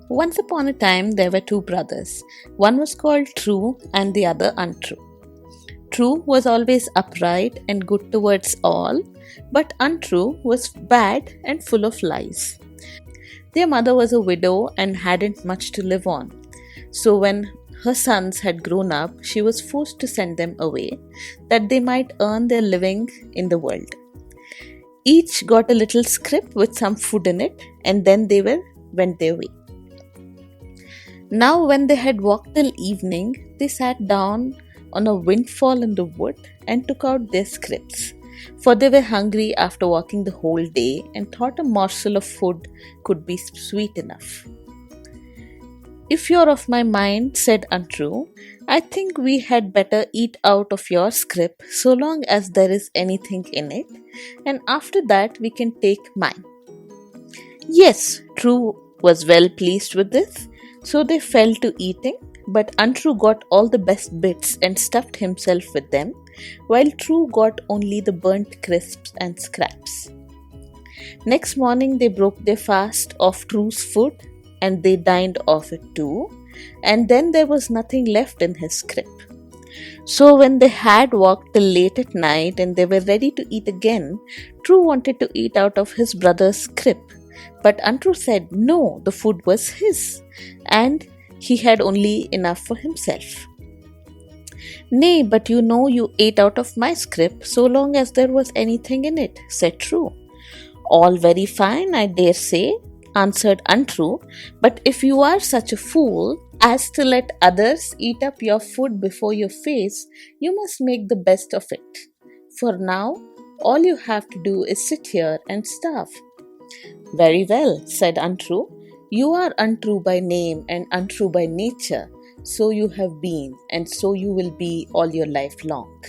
Once upon a time, there were two brothers. One was called True and the other Untrue. True was always upright and good towards all, but Untrue was bad and full of lies. Their mother was a widow and hadn't much to live on. So, when her sons had grown up, she was forced to send them away that they might earn their living in the world. Each got a little scrip with some food in it, and then went their way. Now, when they had walked till evening, they sat down on a windfall in the wood and took out their scrips, for they were hungry after walking the whole day and thought a morsel of food could be sweet enough. If you're of my mind, said Untrue, I think we had better eat out of your scrip so long as there is anything in it, and after that we can take mine. Yes, True was well pleased with this, so they fell to eating, but Untrue got all the best bits and stuffed himself with them, while True got only the burnt crisps and scraps. Next morning they broke their fast of True's food, and they dined off it too, and then there was nothing left in his scrip. So when they had walked till late at night and they were ready to eat again, True wanted to eat out of his brother's scrip, but Untrue said no, the food was his, and he had only enough for himself. Nay, but you know you ate out of my scrip so long as there was anything in it, said True. All very fine, I dare say, answered Untrue, but if you are such a fool as to let others eat up your food before your face, you must make the best of it. For now, all you have to do is sit here and starve. Very well, said Untrue. You are untrue by name and untrue by nature. So you have been, and so you will be all your life long.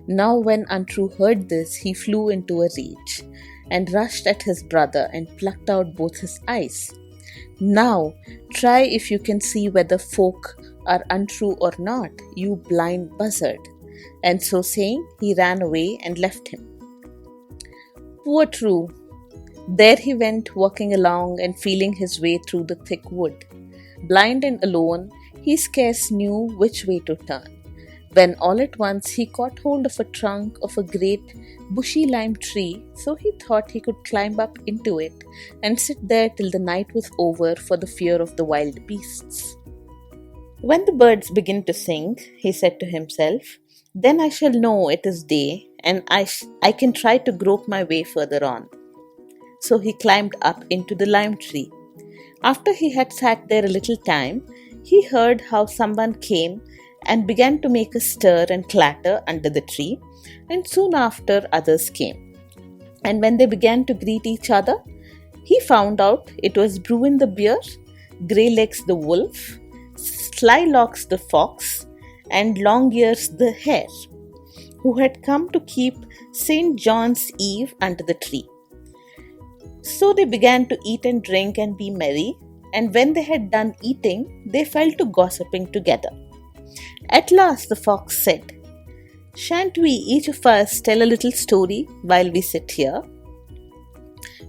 Now when Untrue heard this, he flew into a rage, and rushed at his brother and plucked out both his eyes. Now, try if you can see whether folk are untrue or not, you blind buzzard. And so saying, he ran away and left him. Poor True! There he went walking along and feeling his way through the thick wood. Blind and alone, he scarce knew which way to turn, when all at once he caught hold of a trunk of a great bushy lime tree, so he thought he could climb up into it and sit there till the night was over for the fear of the wild beasts. When the birds begin to sing, he said to himself, then I shall know it is day, and I can try to grope my way further on. So he climbed up into the lime tree. After he had sat there a little time, he heard how someone came and began to make a stir and clatter under the tree, and soon after others came. And when they began to greet each other, he found out it was Bruin the bear, Greylegs the wolf, Slylocks the fox, and Longears the hare, who had come to keep St. John's Eve under the tree. So they began to eat and drink and be merry, and when they had done eating, they fell to gossiping together. At last the fox said, shan't we each of us tell a little story while we sit here?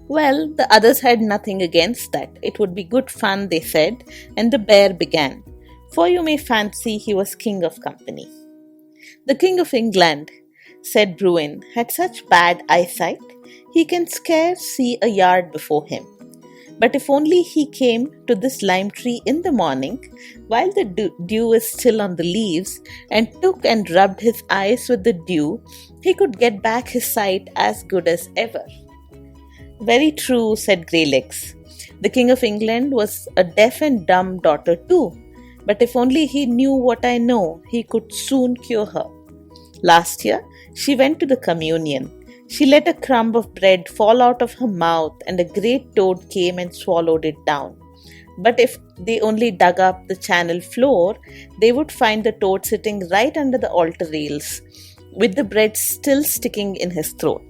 Well, the others had nothing against that. It would be good fun, they said, and the bear began, for you may fancy he was king of company. The King of England, said Bruin, had such bad eyesight, he can scarce see a yard before him. But if only he came to this lime tree in the morning, while the dew is still on the leaves, and took and rubbed his eyes with the dew, he could get back his sight as good as ever. Very true, said Greylegs. The King of England was a deaf and dumb daughter too, but if only he knew what I know, he could soon cure her. Last year, she went to the communion. She let a crumb of bread fall out of her mouth, and a great toad came and swallowed it down. But if they only dug up the channel floor, they would find the toad sitting right under the altar rails, with the bread still sticking in his throat.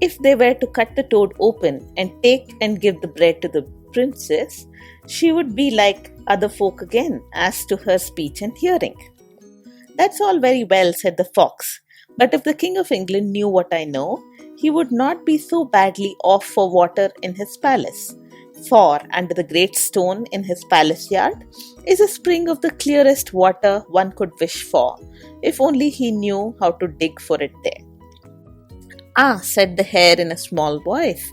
If they were to cut the toad open and take and give the bread to the princess, she would be like other folk again as to her speech and hearing. That's all very well, said the fox. But if the King of England knew what I know, he would not be so badly off for water in his palace. For under the great stone in his palace yard is a spring of the clearest water one could wish for, if only he knew how to dig for it there. Ah, said the hare in a small voice,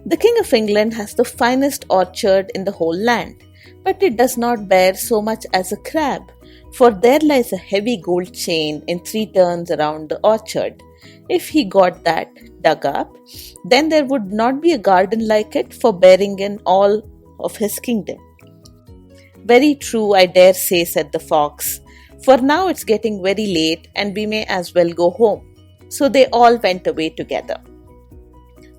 the King of England has the finest orchard in the whole land, but it does not bear so much as a crab, for there lies a heavy gold chain in 3 turns around the orchard. If he got that dug up, then there would not be a garden like it for bearing in all of his kingdom. Very true, I dare say, said the fox, for now it's getting very late and we may as well go home. So they all went away together.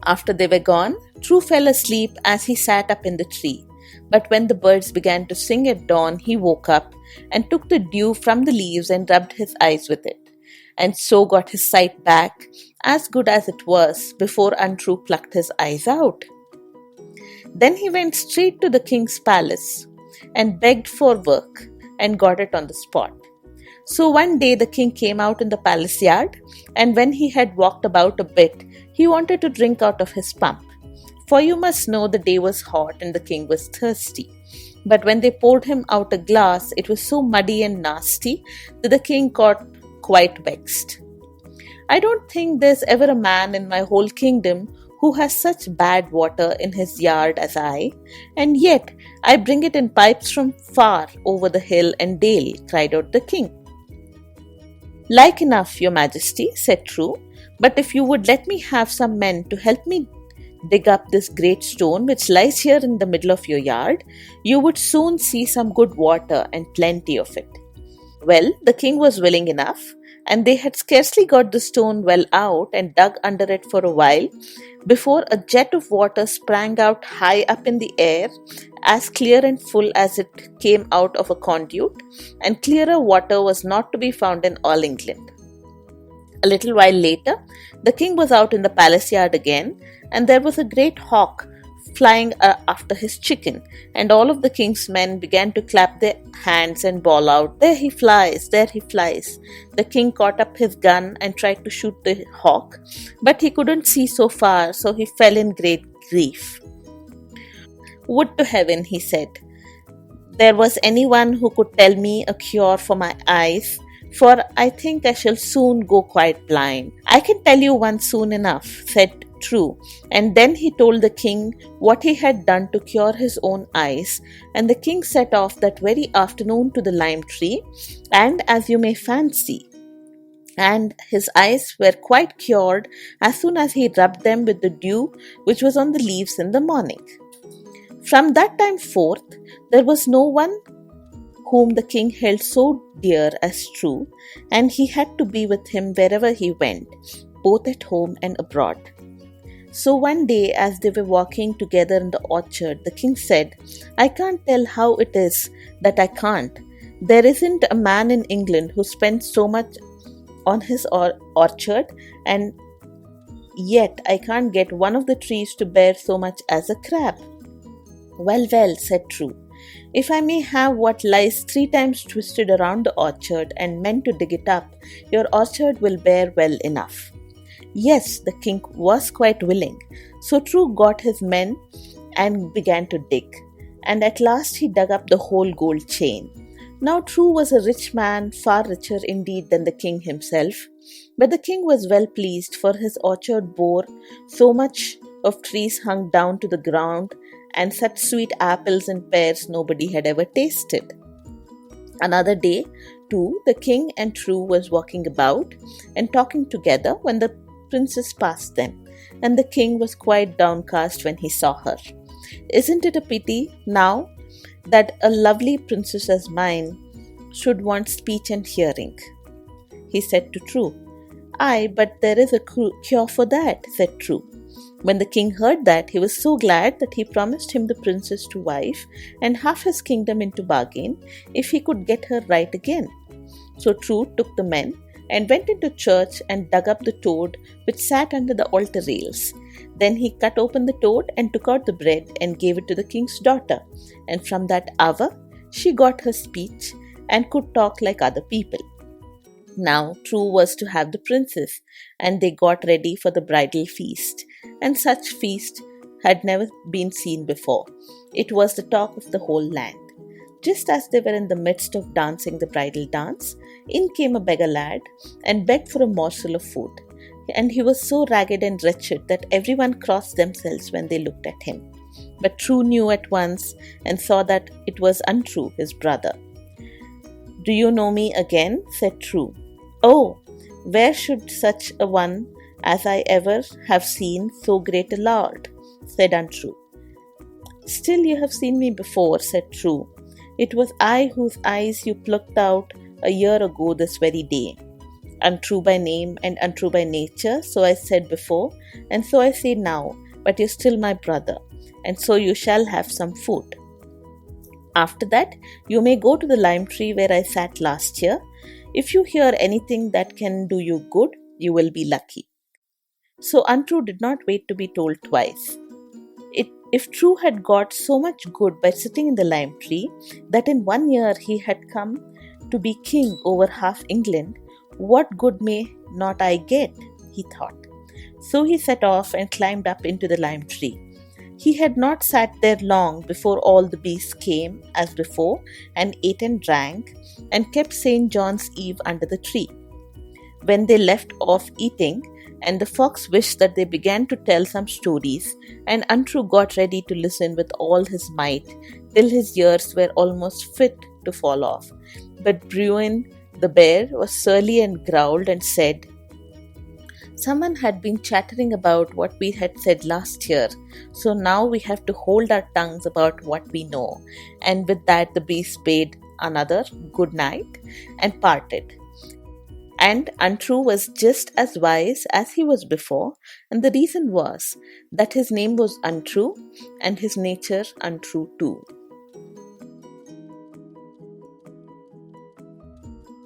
After they were gone, True fell asleep as he sat up in the tree. But when the birds began to sing at dawn, he woke up and took the dew from the leaves and rubbed his eyes with it, and so got his sight back, as good as it was before Untrue plucked his eyes out. Then he went straight to the king's palace and begged for work and got it on the spot. So one day the king came out in the palace yard, and when he had walked about a bit, he wanted to drink out of his pump. For you must know the day was hot and the king was thirsty. But when they poured him out a glass, it was so muddy and nasty that the king got quite vexed. I don't think there's ever a man in my whole kingdom who has such bad water in his yard as I, and yet I bring it in pipes from far over the hill and dale, cried out the king. Like enough, your majesty, said True, but if you would let me have some men to help me dig up this great stone which lies here in the middle of your yard, you would soon see some good water and plenty of it. Well, the king was willing enough, and they had scarcely got the stone well out and dug under it for a while before a jet of water sprang out high up in the air, as clear and full as it came out of a conduit, and clearer water was not to be found in all England. A little while later, the king was out in the palace yard again, and there was a great hawk flying after his chicken, and all of the king's men began to clap their hands and bawl out, "There he flies, there he flies." The king caught up his gun and tried to shoot the hawk, but he couldn't see so far, so he fell in great grief. "Would to heaven," he said, "there was anyone who could tell me a cure for my eyes, for I think I shall soon go quite blind." "I can tell you one soon enough," said True, and then he told the king what he had done to cure his own eyes, and the king set off that very afternoon to the lime tree, and as you may fancy, and his eyes were quite cured as soon as he rubbed them with the dew which was on the leaves in the morning. From that time forth, there was no one whom the king held so dear as True, and he had to be with him wherever he went, both at home and abroad. So one day, as they were walking together in the orchard, the king said, "I can't tell how it is that I can't. There isn't a man in England who spends so much on his orchard, and yet I can't get one of the trees to bear so much as a crab." "Well, well," said True, "if I may have what lies 3 times twisted around the orchard and men to dig it up, your orchard will bear well enough." Yes, the king was quite willing. So True got his men and began to dig, and at last he dug up the whole gold chain. Now True was a rich man, far richer indeed than the king himself, but the king was well pleased, for his orchard bore so much of trees hung down to the ground, and such sweet apples and pears nobody had ever tasted. Another day, too, the king and True was walking about and talking together when the princess passed them, and the king was quite downcast when he saw her. "Isn't it a pity now that a lovely princess as mine should want speech and hearing?" he said to True. "Aye, but there is a cure for that," said True. When the king heard that, he was so glad that he promised him the princess to wife and half his kingdom into bargain if he could get her right again. So True took the men and went into church and dug up the toad which sat under the altar rails. Then he cut open the toad and took out the bread and gave it to the king's daughter, and from that hour she got her speech and could talk like other people. Now True was to have the princess, and they got ready for the bridal feast, and such feast had never been seen before. It was the talk of the whole land. Just as they were in the midst of dancing the bridal dance, in came a beggar lad and begged for a morsel of food. And he was so ragged and wretched that everyone crossed themselves when they looked at him. But True knew at once and saw that it was Untrue, his brother. "Do you know me again?" said True. "Oh, where should such a one as I ever have seen so great a lord?" said Untrue. "Still you have seen me before," said True. "It was I whose eyes you plucked out a year ago this very day. Untrue by name and untrue by nature, so I said before, and so I say now, but you're still my brother, and so you shall have some food. After that, you may go to the lime tree where I sat last year. If you hear anything that can do you good, you will be lucky." So Untrue did not wait to be told twice. If True had got so much good by sitting in the lime tree that in 1 year he had come to be king over half England, what good may not I get? He thought. So he set off and climbed up into the lime tree. He had not sat there long before all the beasts came, as before, and ate and drank, and kept St. John's Eve under the tree. When they left off eating, and the fox wished that they began to tell some stories, and Untrue got ready to listen with all his might, till his ears were almost fit to fall off. But Bruin the bear was surly and growled and said, "Someone had been chattering about what we had said last year, so now we have to hold our tongues about what we know." And with that the beast bade another good night and parted. And Untrue was just as wise as he was before, and the reason was that his name was Untrue and his nature untrue too.